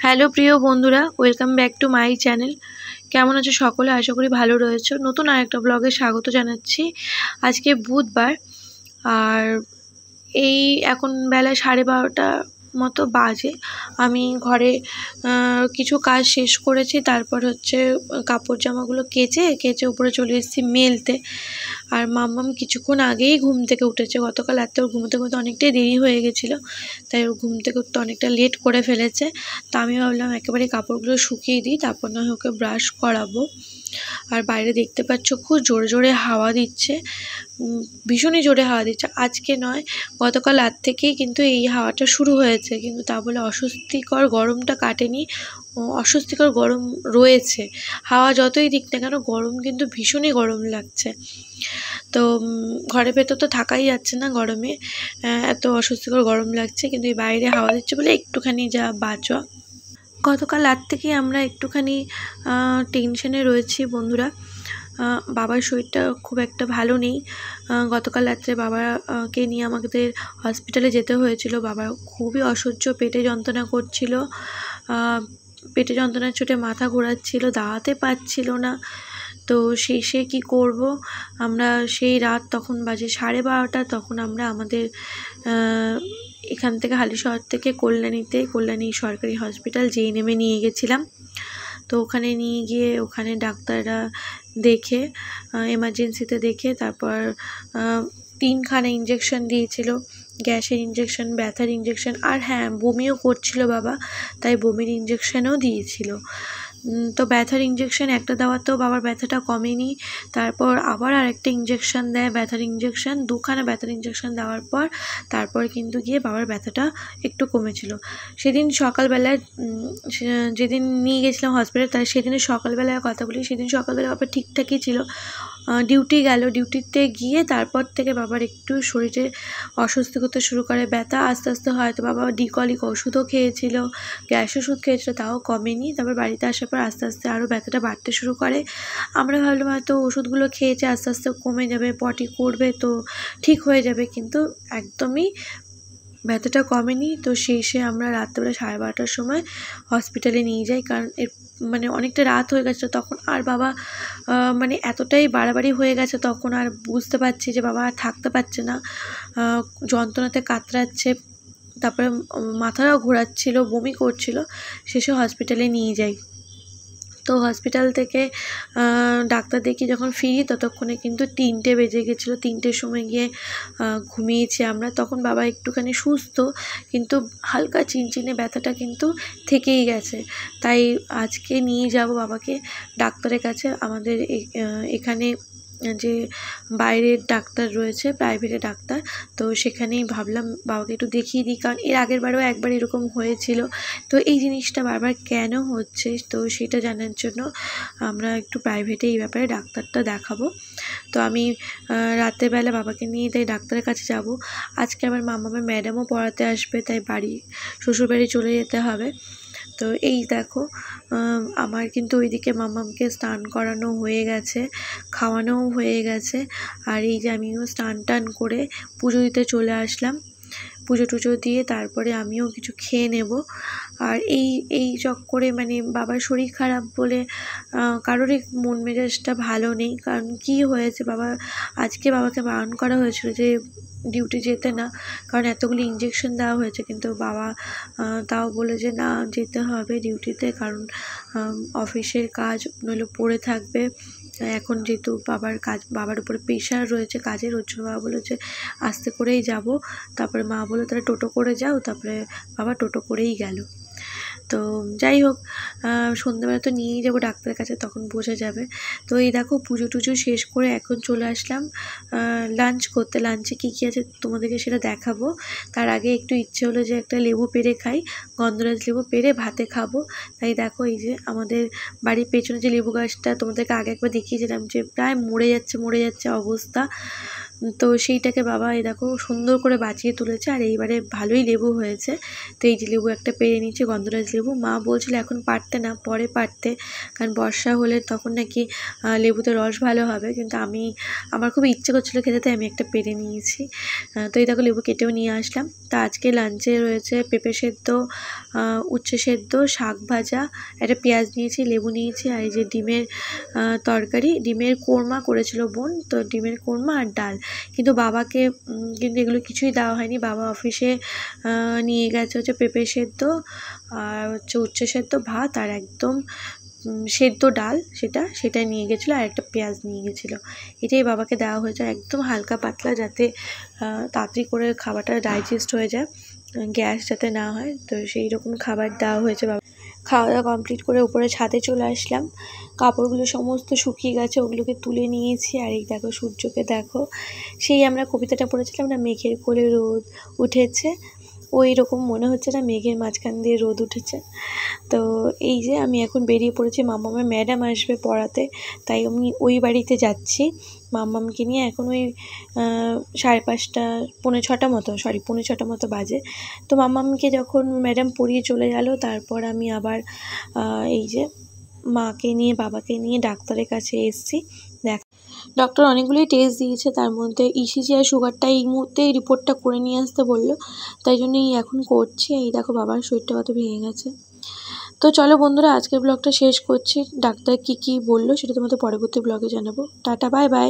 Hello প্রিয় বন্ধুরা, welcome back to my channel. কেমন আছো সকলে? আশা করি ভালো রয়েছো। নতুন আরেকটা ব্লগে স্বাগত জানাচ্ছি। আজকে বুধবার, আর এই এখন বেলা 12:30 মতো বাজে। আমি ঘরে কিছু কাজ শেষ করেছি, তারপর কাপড় জামাগুলো কেচে উপরে চলে এসেছি মেলতে। আর মাম্মাম কিছুক্ষণ আগেই ঘুম থেকে উঠেছে। গতকাল রাতে ওর ঘুমোতে অনেকটাই দেরি হয়ে গেছিলো, তাই ওর ঘুম থেকে উঠতে অনেকটা লেট করে ফেলেছে। তো আমি ভাবলাম একেবারে কাপড়গুলো শুকিয়ে দিই, তারপর না ওকে ব্রাশ করাবো। আর বাইরে দেখতে পাচ্ছ খুব জোরে জোরে হাওয়া দিচ্ছে, ভীষণই জোরে হাওয়া দিচ্ছে। আজকে নয়, গতকাল রাত থেকেই কিন্তু এই হাওয়াটা শুরু হয়েছে, কিন্তু তা বলে অস্বস্তিকর গরমটা কাটেনি, অস্বস্তিকর গরম রয়েছে। হাওয়া যতই দিক না কেন গরম কিন্তু ভীষণই গরম লাগছে। তো ঘরের ভেতর তো থাকাই যাচ্ছে না গরমে, এত অস্বস্তিকর গরম লাগছে। কিন্তু এই বাইরে হাওয়া দিচ্ছে বলে একটুখানি যা বাঁচা। গতকাল রাত থেকেই আমরা একটুখানি টেনশনে রয়েছি বন্ধুরা। বাবার শরীরটা খুব একটা ভালো নেই। গতকাল রাত্রে বাবাকে নিয়ে আমাদের হসপিটালে যেতে হয়েছিল। বাবা খুবই অসহ্য পেটে যন্ত্রণা করছিল, পেটে যন্ত্রণার চোটে মাথা ঘোরাচ্ছিল, দাঁড়াতে পারছিল না। তো শেষে কি করব, আমরা সেই রাত তখন বাজে 12:30, তখন আমরা আমাদের এখান থেকে হালিশহর থেকে কল্যাণী সরকারি হসপিটাল JNM নিয়ে গেছিলাম। তো ওখানে নিয়ে গিয়ে ওখানে ডাক্তাররা দেখে, এমার্জেন্সিতে দেখে, তারপর 3খানা ইঞ্জেকশন দিয়েছিল, গ্যাসের ইঞ্জেকশন, ব্যথার ইঞ্জেকশন, আর হ্যাঁ বমিও করছিল বাবা, তাই বমির ইঞ্জেকশনও দিয়েছিল। তো ব্যথার ইঞ্জেকশন একটা দেওয়াতেও বাবার ব্যথাটা কমেনি। তারপর আবার আরেকটা ইঞ্জেকশন দেয়, ব্যথার ইঞ্জেকশন, 2খানা ব্যথার ইঞ্জেকশন দেওয়ার পর তারপর কিন্তু গিয়ে বাবার ব্যথাটা একটু কমেছিল। সেদিন সকালবেলায় যেদিন নিয়ে গেছিলাম হসপিটাল, তাই সেদিনের সকালবেলার কথা বলি। সেদিন সকালবেলা বাবা ঠিকঠাকই ছিল, ডিউটিতে গিয়ে তারপর থেকে বাবার একটু শরীরে অস্বস্তি করতে শুরু করে, ব্যথা আস্তে আস্তে হয়তো বাবা ডিকলিক ওষুধও খেয়েছিল, গ্যাস ওষুধ খেয়েছিল, তাও কমেনি। তারপর বাড়িতে আসার পর আস্তে আস্তে আরও ব্যথাটা বাড়তে শুরু করে। আমরা ভাবলাম হয়তো ওষুধগুলো খেয়েছে, আস্তে আস্তে কমে যাবে, পটি করবে তো ঠিক হয়ে যাবে, কিন্তু একদমই ব্যথাটা কমেনি। তো শেষে আমরা রাত্রেবেলা 12:30টার সময় হসপিটালে নিয়ে যাই, কারণ অনেকটা রাত হয়ে গেছে তখন। আর বাবা এতটাই বাড়াবাড়ি হয়ে গেছে তখন, আর বুঝতে পারছি যে বাবা আর থাকতে পারছে না, যন্ত্রণাতে কাতরাচ্ছে, তারপরে মাথাটাও ঘোরাচ্ছিল, বমি করছিল। শেষে হসপিটালে নিয়ে যাই। তো হসপিটাল থেকে ডাক্তার দেখি যখন ফিরি ততক্ষণে কিন্তু 3টে বেজে গেছিলো। 3টের সময় গিয়ে ঘুমিয়েছি আমরা। তখন বাবা একটুখানি সুস্থ, কিন্তু হালকা চিনচিনে ব্যথাটা কিন্তু থেকেই গেছে। তাই আজকে নিয়ে যাব বাবাকে ডাক্তারের কাছে। আমাদের এখানে যে বাইরের ডাক্তার রয়েছে, প্রাইভেটের ডাক্তার, তো সেখানেই ভাবলাম বাবাকে একটু দেখিয়ে দিই, কারণ এর আগের বারেও একবার এরকম হয়েছিল। তো এই জিনিসটা বারবার কেন হচ্ছে, তো সেটা জানার জন্য আমরা একটু প্রাইভেটে এই ব্যাপারে ডাক্তারটা দেখাবো। তো আমি রাতের বেলা বাবাকে নিয়ে তাই ডাক্তারের কাছে যাব। আজকে আমার মামামের ম্যাডামও পড়াতে আসবে, তাই শ্বশুরবাড়ি চলে যেতে হবে। তো এই দেখো, আমার কিন্তু ওইদিকে মামামকে স্নান করানো হয়ে গেছে, খাওয়ানোও হয়ে গেছে। আর এই যে আমিও স্নান করে পুজো দিতে চলে আসলাম। পুজো টুজো দিয়ে তারপরে আমিও কিছু খেয়ে নেব। আর এই চক্করে বাবার শরীর খারাপ বলে কারোরই মন মেজাজটা ভালো নেই। কারণ কি হয়েছে, আজকে বাবাকে বারণ করা হয়েছিল যে ডিউটি যেতে না, কারণ এতগুলো ইঞ্জেকশন দেওয়া হয়েছে, কিন্তু বাবা তাও বলে যে না, যেতে হবে ডিউটিতে, কারণ অফিসের কাজ নইলে পড়ে থাকবে। এখন যেহেতু বাবার উপরে প্রেশার রয়েছে কাজের, ওর জন্য বাবা বলে যে আস্তে করেই যাব। তারপরে মা বললো তাহলে টোটো করে যাও, তারপরে বাবা টোটো করেই গেল। তো যাই হোক, সন্ধ্যেবেলা তো নিয়েই যাবো ডাক্তারের কাছে, তখন বোঝা যাবে। তো এই দেখো পুজো টুজো শেষ করে এখন চলে আসলাম লাঞ্চ করতে। লাঞ্চে কী কী আছে তোমাদেরকে সেটা দেখাবো। তার আগে একটু ইচ্ছে হলো যে একটা লেবু পেড়ে খাই, গন্ধরাজ লেবু পেড়ে ভাতে খাবো। তাই দেখো এই যে আমাদের বাড়ির পেছনে যে লেবু গাছটা তোমাদেরকে আগে একবার দেখিয়েছিলাম যে প্রায় মরে যাচ্ছে অবস্থা। তো সেইটাকে বাবা এই দেখো সুন্দর করে বাঁচিয়ে তুলেছে। আর এইবারে ভালোই লেবু হয়েছে। তো এই যে লেবু একটা পেরে নিচ্ছে, গন্ধরাজ লেবু। মা বলছিল এখন পারতে না, পরে পারতে, কারণ বর্ষা হলে তখন নাকি লেবুতে রস ভালো হবে। কিন্তু আমার খুব ইচ্ছে করছিলো খেতে, তাই আমি একটা পেরে নিয়েছি। তো এই দেখো লেবু কেটেও নিয়ে আসলাম। তা আজকে লাঞ্চে রয়েছে পেঁপে সেদ্ধ, উচ্ছে সেদ্ধ, শাক ভাজা, একটা পেঁয়াজ নিয়েছি, লেবু নিয়েছি, আর এই যে ডিমের তরকারি, ডিমের কোরমা করেছিল বোন, তো ডিমের কোরমা আর ডাল। কিন্তু বাবাকে কিন্তু এগুলো কিছুই দেওয়া হয়নি। বাবা অফিসে নিয়ে গেছে হচ্ছে পেঁপে সেদ্ধ আর হচ্ছে উচ্ছে সেদ্ধ ভাত আর একদম সেদ্ধ ডাল, সেটা নিয়ে গেছিলো, আর একটা পেঁয়াজ নিয়ে গেছিলো। এটাই বাবাকে দেওয়া হয়েছে, একদম হালকা পাতলা, যাতে তাড়াতাড়ি করে খাবারটা ডাইজেস্ট হয়ে যায়, গ্যাস যাতে না হয়। তো সেই রকম খাবার দেওয়া হয়েছে বাবা। খাওয়া দাওয়া কমপ্লিট করে উপরে ছাদে চলে আসলাম। কাপড়গুলো সমস্ত শুকিয়ে গেছে, ওগুলোকে তুলে নিয়েছি। আর এই দেখো সূর্যকে দেখো, সেই আমরা কবিতাটা পড়েছিলাম না, মেঘের কোলে রোদ উঠেছে, ওই রকম মনে হচ্ছে না, মেঘের মাঝখান দিয়ে রোদ উঠেছে। তো এই যে আমি এখন বেরিয়ে পড়েছি, মাম্মামের ম্যাডাম আসবে পড়াতে, তাই আমি ওই বাড়িতে যাচ্ছি মাম্মামকে নিয়ে। এখন ওই 5:30 পৌনে 6 মতো বাজে। তো মাম্মামকে যখন ম্যাডাম পড়িয়ে চলে গেল, তারপর আমি আবার এই যে মাকে নিয়ে বাবাকে নিয়ে ডাক্তারের কাছে এসেছি। ডক্টর অনেকগুলোই টেস্ট দিয়েছে, তার মধ্যে ইসিজি আর সুগারটা এই মুহূর্তে রিপোর্টটা করে নিয়ে আসতে বললো, তাই জন্যই এখন করছি। এই দেখো বাবার শরীরটা কত ভেঙে গেছে। তো চলো বন্ধুরা, আজকের ব্লগটা শেষ করছি। ডাক্তার কি বললো সেটা তোমাদের পরবর্তী ব্লগে জানাবো। Tata, bye bye.